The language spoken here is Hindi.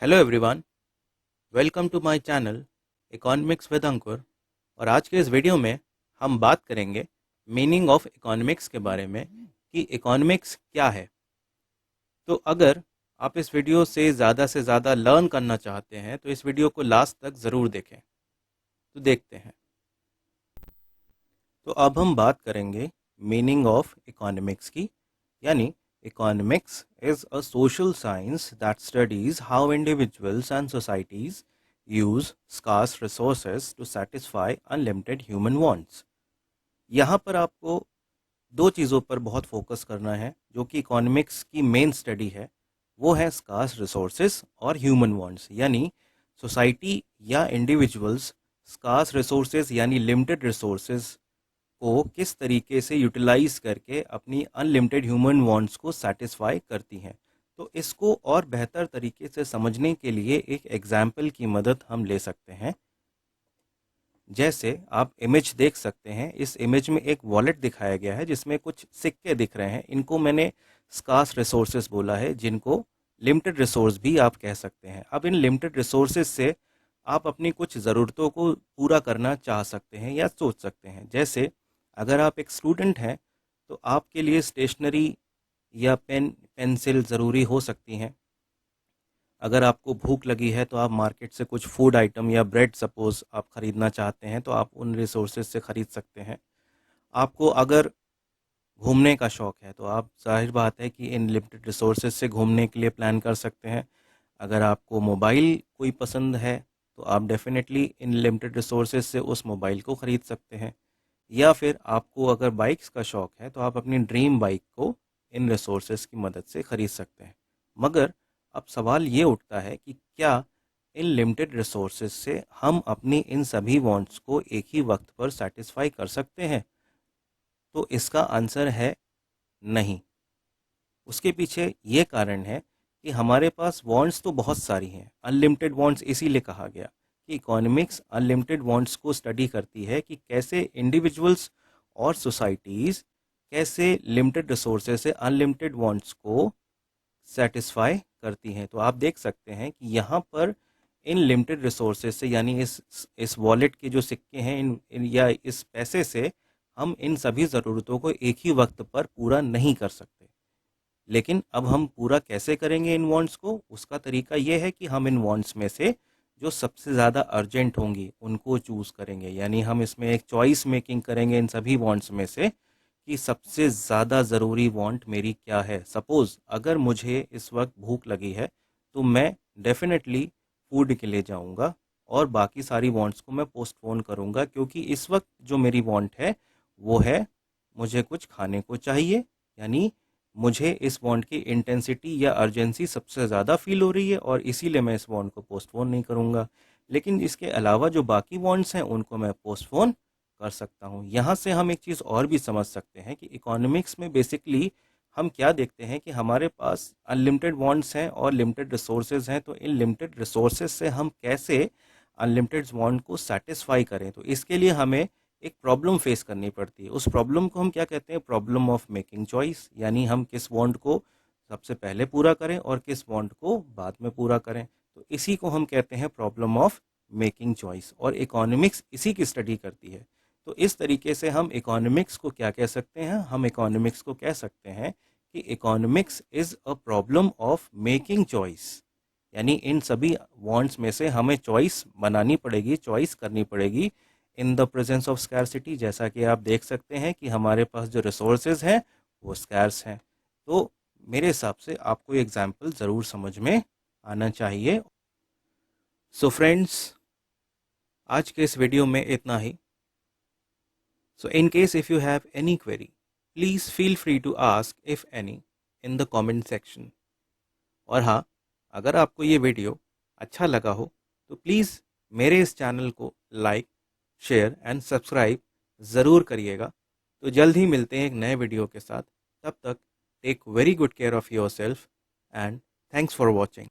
Hello everyone, welcome to my channel economics with Ankur. और आज के इस वीडियो में हम बात करेंगे मीनिंग ऑफ इकोनॉमिक्स के बारे में कि इकोनॉमिक्स क्या है। तो अगर आप इस वीडियो से ज़्यादा लर्न करना चाहते हैं तो इस वीडियो को लास्ट तक ज़रूर देखें। तो देखते हैं। तो अब हम बात करेंगे मीनिंग ऑफ इकोनॉमिक्स की, यानी economics is a social science that studies how individuals and societies use scarce resources to satisfy unlimited human wants. यहाँ पर आपको दो चीज़ों पर बहुत फोकस करना है जो कि इकोनॉमिक्स की मेन स्टडी है। वो है स्कार्स रिसोर्सेज और ह्यूमन वांट्स, यानी सोसाइटी या इंडिविजुअल्स स्कार्स रिसोर्सेज यानी लिमिटेड रिसोर्सेज को किस तरीके से यूटिलाइज करके अपनी अनलिमिटेड ह्यूमन वांट्स को सेटिस्फाई करती हैं। तो इसको और बेहतर तरीके से समझने के लिए एक एग्जाम्पल की मदद हम ले सकते हैं। जैसे आप इमेज देख सकते हैं, इस इमेज में एक वॉलेट दिखाया गया है जिसमें कुछ सिक्के दिख रहे हैं। इनको मैंने स्कार्स रिसोर्सेज बोला है, जिनको लिमिटेड रिसोर्स भी आप कह सकते हैं। अब इन लिमिटेड रिसोर्सेज से आप अपनी कुछ ज़रूरतों को पूरा करना चाह सकते हैं या सोच सकते हैं। जैसे अगर आप एक स्टूडेंट हैं तो आपके लिए स्टेशनरी या पेंसिल ज़रूरी हो सकती हैं। अगर आपको भूख लगी है तो आप मार्केट से कुछ फूड आइटम या ब्रेड सपोज़ आप ख़रीदना चाहते हैं तो आप उन रिसोर्सेज से ख़रीद सकते हैं। आपको अगर घूमने का शौक़ है तो आप ज़ाहिर बात है कि इन लिमिटेड रिसोर्सेज से घूमने के लिए प्लान कर सकते हैं। अगर आपको मोबाइल कोई पसंद है तो आप डेफिनेटली इन लिमिटेड रिसोर्सेज से उस मोबाइल को ख़रीद सकते हैं। या फिर आपको अगर बाइक्स का शौक़ है तो आप अपनी ड्रीम बाइक को इन रिसोर्सेज की मदद से ख़रीद सकते हैं। मगर अब सवाल ये उठता है कि क्या इन लिमिटेड रिसोर्सेज से हम अपनी इन सभी वांट्स को एक ही वक्त पर सेटिस्फाई कर सकते हैं? तो इसका आंसर है नहीं। उसके पीछे ये कारण है कि हमारे पास वांट्स तो बहुत सारी हैं, अनलिमिटेड वांट्स इसीलिए कहा गया कि इकोनॉमिक्स अनलिमिटेड वांट्स को स्टडी करती है कि कैसे इंडिविजुअल्स और सोसाइटीज़ कैसे लिमिटेड रिसोर्सेज से अनलिमिटेड वांट्स को सेटिस्फाई करती हैं। तो आप देख सकते हैं कि यहाँ पर इन लिमिटेड रिसोर्सेज से, यानी इस वॉलेट के जो सिक्के हैं या इस पैसे से हम इन सभी ज़रूरतों को एक ही वक्त पर पूरा नहीं कर सकते। लेकिन अब हम पूरा कैसे करेंगे इन वांट्स को? उसका तरीका ये है कि हम इन वांट्स में से जो सबसे ज़्यादा अर्जेंट होंगी उनको चूज़ करेंगे, यानी हम इसमें एक चॉइस मेकिंग करेंगे इन सभी वांट्स में से कि सबसे ज़्यादा ज़रूरी वांट मेरी क्या है। सपोज़ अगर मुझे इस वक्त भूख लगी है तो मैं डेफिनेटली फूड के लिए जाऊंगा और बाकी सारी वांट्स को मैं पोस्टपोन करूंगा, क्योंकि इस वक्त जो मेरी वांट है वो है मुझे कुछ खाने को चाहिए, यानी मुझे इस वांट की इंटेंसिटी या अर्जेंसी सबसे ज़्यादा फील हो रही है और इसीलिए मैं इस वांट को पोस्टपोन नहीं करूंगा। लेकिन इसके अलावा जो बाकी वांट्स हैं उनको मैं पोस्टपोन कर सकता हूँ। यहाँ से हम एक चीज़ और भी समझ सकते हैं कि इकोनॉमिक्स में बेसिकली हम क्या देखते हैं कि हमारे पास अनलिमिटेड वांट्स हैं और लिमिटेड रिसोर्सेज हैं। तो इन लिमिटेड रिसोर्सेज से हम कैसे अनलिमिटेड वांट को सेटिस्फाई करें, तो इसके लिए हमें एक प्रॉब्लम फेस करनी पड़ती है। उस प्रॉब्लम को हम क्या कहते हैं? प्रॉब्लम ऑफ मेकिंग चॉइस, यानी हम किस वांट को सबसे पहले पूरा करें और किस वांट को बाद में पूरा करें। तो इसी को हम कहते हैं प्रॉब्लम ऑफ मेकिंग चॉइस, और इकोनॉमिक्स इसी की स्टडी करती है। तो इस तरीके से हम इकोनॉमिक्स को क्या कह सकते हैं? हम इकोनॉमिक्स को कह सकते हैं कि economics is a problem of making choice, यानी इन सभी वांट्स में से हमें चॉइस बनानी पड़ेगी, चॉइस करनी पड़ेगी in the presence of scarcity. जैसा कि आप देख सकते हैं कि हमारे पास जो रिसोर्सेज हैं वो स्कैर्स हैं। तो मेरे हिसाब से आपको ये एग्जाम्पल ज़रूर समझ में आना चाहिए। सो फ्रेंड्स, आज के इस वीडियो में इतना ही। So in case if you have any query, please feel free to ask if any in the comment section. और हाँ, अगर आपको ये वीडियो अच्छा लगा हो तो प्लीज़ मेरे इस चैनल को लाइक, शेयर एंड सब्सक्राइब ज़रूर करिएगा। तो जल्द ही मिलते हैं एक नए वीडियो के साथ। तब तक take very good care of yourself and thanks for watching.